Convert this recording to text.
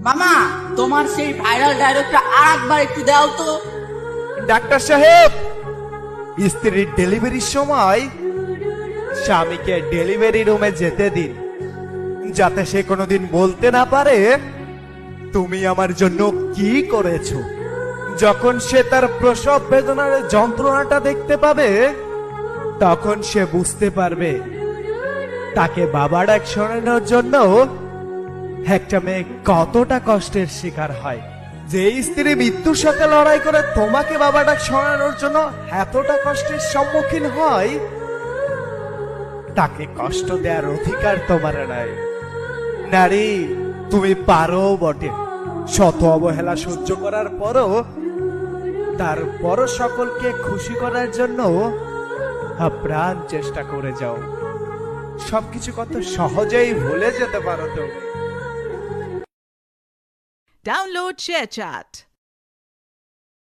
মামা, তোমার সেই ভাইরাল ডায়লগটা আর একবার একটু দাও তো। ডাক্তার সাহেব, স্ত্রীর ডেলিভারির সময় স্বামীকে ডেলিভারি রুমে যেতে দিন, যাতে সে কোনোদিন বলতে না পারে তুমি আমার জন্য কি করেছো। যখন সে তার প্রসব বেদনার যন্ত্রণাটা দেখতে পাবে, তখন সে বুঝতে পারবে তাকে বাবা ডাক শোনানোর জন্য একটা মেয়ে কতটা কষ্টের শিকার হয়। যে স্ত্রী মৃত্যুর সাথে লড়াই করে তোমাকে বাবা ডাক শোনানোর জন্য এতটা কষ্টের সম্মুখীন হয়, তাকে কষ্ট দেওয়ার অধিকার তোমার নাই। নারী, তুমি পারো বটে, শত অবহেলা সহ্য করার পরও তারপরও সকলকে খুশি করার জন্য আপ্রাণ চেষ্টা করে যাও। সবকিছু কত সহজেই ভুলে যেতে পারো তুমি। Download ShareChat.